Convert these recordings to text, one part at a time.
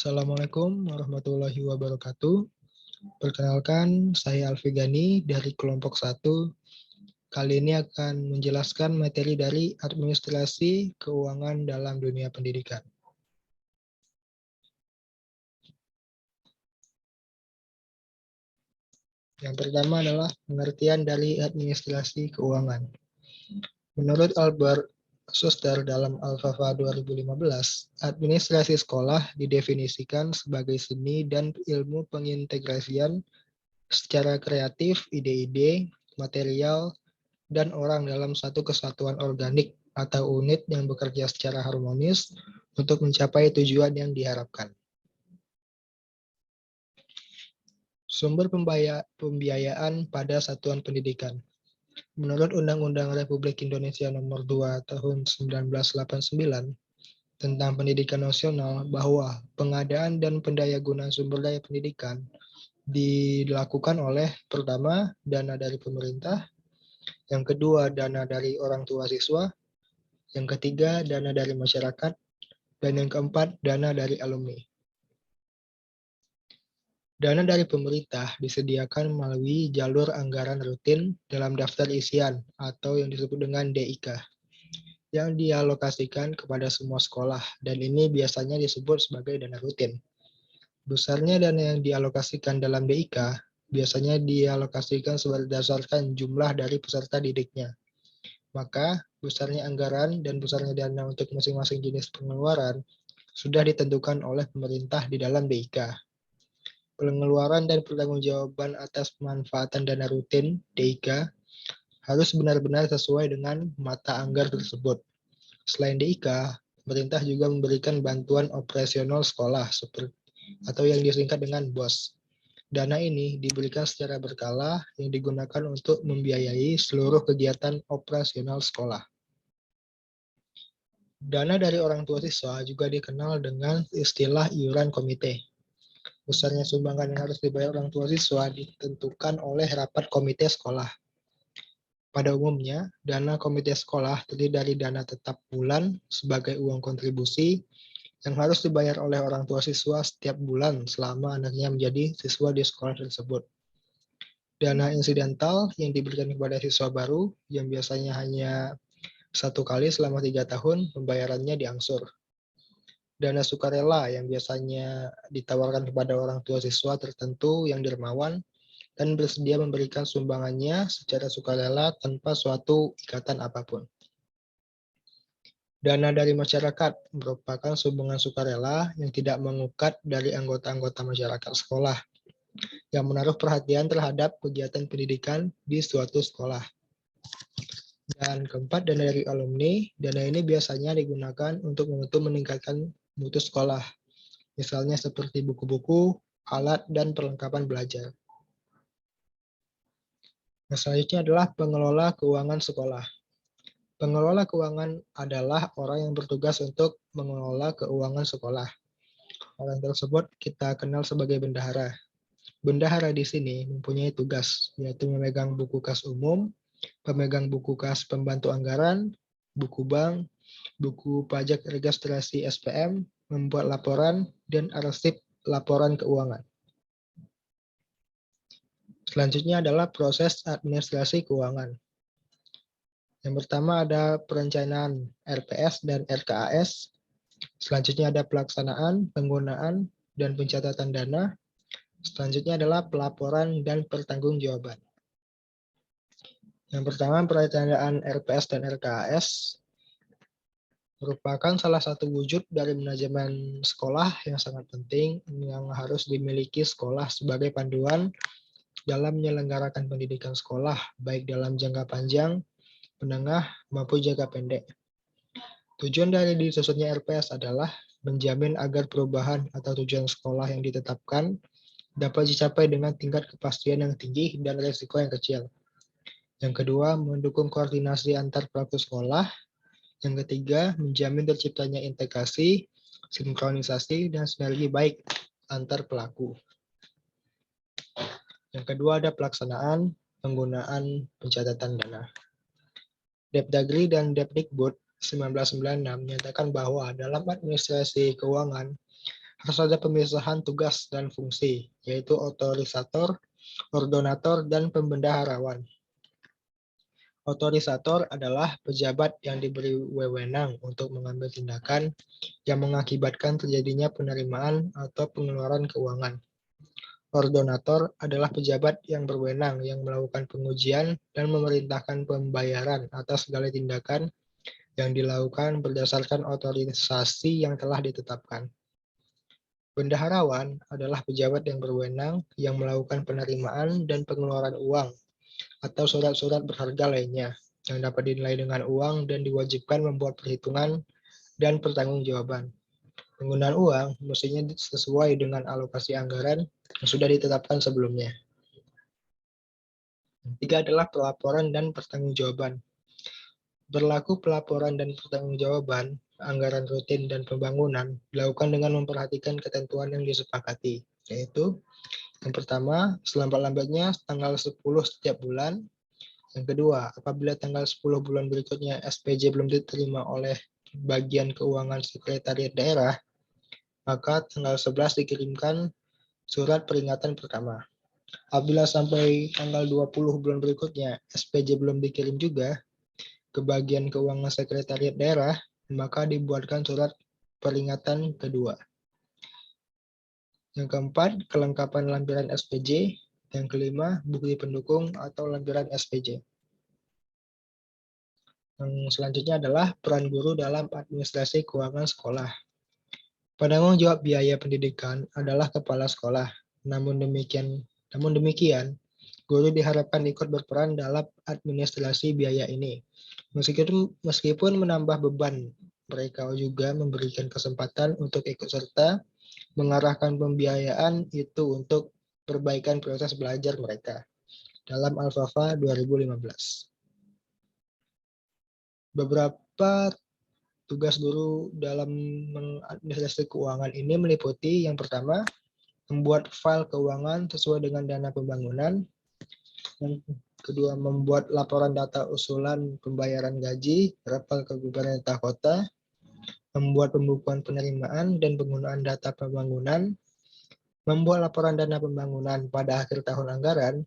Assalamualaikum warahmatullahi wabarakatuh. Perkenalkan, saya Alfi Gani dari kelompok 1. Kali ini akan menjelaskan materi dari administrasi keuangan dalam dunia pendidikan. Yang pertama adalah pengertian dari administrasi keuangan. Menurut Albert Schuster dalam Alfafa 2015, administrasi sekolah didefinisikan sebagai seni dan ilmu pengintegrasian secara kreatif ide-ide, material, dan orang dalam satu kesatuan organik atau unit yang bekerja secara harmonis untuk mencapai tujuan yang diharapkan. Sumber pembiayaan pada satuan pendidikan. Menurut Undang-Undang Republik Indonesia Nomor 2 Tahun 1989 tentang Pendidikan Nasional bahwa pengadaan dan pendayagunaan sumber daya pendidikan dilakukan oleh pertama dana dari pemerintah, yang kedua dana dari orang tua siswa, yang ketiga dana dari masyarakat, dan yang keempat dana dari alumni. Dana dari pemerintah disediakan melalui jalur anggaran rutin dalam daftar isian atau yang disebut dengan DIK yang dialokasikan kepada semua sekolah, dan ini biasanya disebut sebagai dana rutin. Besarnya dana yang dialokasikan dalam DIK biasanya dialokasikan berdasarkan jumlah dari peserta didiknya. Maka besarnya anggaran dan besarnya dana untuk masing-masing jenis pengeluaran sudah ditentukan oleh pemerintah di dalam DIK. Pengeluaran dan pertanggungjawaban atas pemanfaatan dana rutin DIK harus benar-benar sesuai dengan mata anggaran tersebut. Selain DIK, pemerintah juga memberikan bantuan operasional sekolah atau yang disingkat dengan BOS. Dana ini diberikan secara berkala yang digunakan untuk membiayai seluruh kegiatan operasional sekolah. Dana dari orang tua siswa juga dikenal dengan istilah iuran komite. Besarnya sumbangan yang harus dibayar orang tua siswa ditentukan oleh rapat komite sekolah. Pada umumnya, dana komite sekolah terdiri dari dana tetap bulan sebagai uang kontribusi yang harus dibayar oleh orang tua siswa setiap bulan selama anaknya menjadi siswa di sekolah tersebut. Dana insidental yang diberikan kepada siswa baru yang biasanya hanya 1 kali selama 3 tahun pembayarannya diangsur. Dana sukarela yang biasanya ditawarkan kepada orang tua siswa tertentu yang dermawan dan bersedia memberikan sumbangannya secara sukarela tanpa suatu ikatan apapun. Dana dari masyarakat merupakan sumbangan sukarela yang tidak mengukat dari anggota-anggota masyarakat sekolah yang menaruh perhatian terhadap kegiatan pendidikan di suatu sekolah. Dan keempat, dana dari alumni. Dana ini biasanya digunakan untuk membantu meningkatkan mutu sekolah, misalnya seperti buku-buku, alat, dan perlengkapan belajar. Nah, selanjutnya adalah pengelola keuangan sekolah. Pengelola keuangan adalah orang yang bertugas untuk mengelola keuangan sekolah. Orang tersebut kita kenal sebagai bendahara. Bendahara di sini mempunyai tugas, yaitu memegang buku kas umum, pemegang buku kas pembantu anggaran, buku bank, buku pajak registrasi SPM, membuat laporan, dan arsip laporan keuangan. Selanjutnya adalah proses administrasi keuangan. Yang pertama ada perencanaan RPS dan RKAS. Selanjutnya ada pelaksanaan, penggunaan, dan pencatatan dana. Selanjutnya adalah pelaporan dan pertanggungjawaban. Yang pertama, perencanaan RPS dan RKAS merupakan salah satu wujud dari manajemen sekolah yang sangat penting yang harus dimiliki sekolah sebagai panduan dalam menyelenggarakan pendidikan sekolah, baik dalam jangka panjang, menengah, maupun jangka pendek. Tujuan dari disusunnya RPS adalah menjamin agar perubahan atau tujuan sekolah yang ditetapkan dapat dicapai dengan tingkat kepastian yang tinggi dan risiko yang kecil. Yang kedua, mendukung koordinasi antar pelaku sekolah. Yang ketiga, menjamin terciptanya integrasi, sinkronisasi, dan sinergi baik antar pelaku. Yang kedua ada pelaksanaan, penggunaan, pencatatan dana. Depdagri dan Depdikbud 1996 menyatakan bahwa dalam administrasi keuangan Harus ada pemisahan tugas dan fungsi, yaitu otorisator, ordonator, dan pembendaharawan. Otorisator adalah pejabat yang diberi wewenang untuk mengambil tindakan yang mengakibatkan terjadinya penerimaan atau pengeluaran keuangan. Ordonator adalah pejabat yang berwenang yang melakukan pengujian dan memerintahkan pembayaran atas segala tindakan yang dilakukan berdasarkan otorisasi yang telah ditetapkan. Bendaharawan adalah pejabat yang berwenang yang melakukan penerimaan dan pengeluaran uang atau surat-surat berharga lainnya yang dapat dinilai dengan uang dan diwajibkan membuat perhitungan dan pertanggungjawaban. Penggunaan uang mestinya sesuai dengan alokasi anggaran yang sudah ditetapkan sebelumnya. Ketiga adalah pelaporan dan pertanggungjawaban. Berlaku pelaporan dan pertanggungjawaban anggaran rutin dan pembangunan dilakukan dengan memperhatikan ketentuan yang disepakati, yaitu yang pertama, selambat-lambatnya tanggal 10 setiap bulan. Yang kedua, apabila tanggal 10 bulan berikutnya SPJ belum diterima oleh bagian keuangan sekretariat daerah, maka tanggal 11 dikirimkan surat peringatan pertama. Apabila sampai tanggal 20 bulan berikutnya SPJ belum dikirim juga ke bagian keuangan sekretariat daerah, maka dibuatkan surat peringatan kedua. Yang keempat, kelengkapan lampiran SPJ. Yang kelima, bukti pendukung atau lampiran SPJ. Yang selanjutnya adalah peran guru dalam administrasi keuangan sekolah. Penanggung jawab biaya pendidikan adalah kepala sekolah. Namun demikian, guru diharapkan ikut berperan dalam administrasi biaya ini. Meskipun menambah beban, mereka juga memberikan kesempatan untuk ikut serta mengarahkan pembiayaan itu untuk perbaikan proses belajar mereka dalam Al-Fafa 2015. Beberapa tugas guru dalam mengadministrasi keuangan ini meliputi yang pertama, membuat file keuangan sesuai dengan dana pembangunan. Yang kedua, membuat laporan data usulan pembayaran gaji, rapel ke pemerintah kota, membuat pembukuan penerimaan dan penggunaan data pembangunan, membuat laporan dana pembangunan pada akhir tahun anggaran,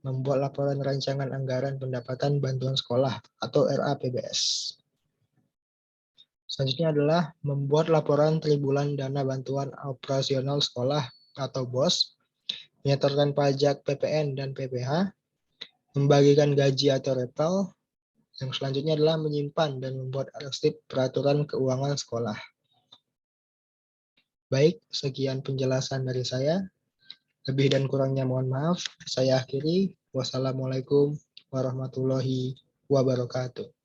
membuat laporan rancangan anggaran pendapatan bantuan sekolah atau RAPBS. Selanjutnya adalah membuat laporan tribulan dana bantuan operasional sekolah atau BOS, menyetorkan pajak PPN dan PPh, membagikan gaji atau repel. Yang selanjutnya adalah menyimpan dan membuat arsip peraturan keuangan sekolah. Baik, sekian penjelasan dari saya. Lebih dan kurangnya mohon maaf. Saya akhiri. Wassalamualaikum warahmatullahi wabarakatuh.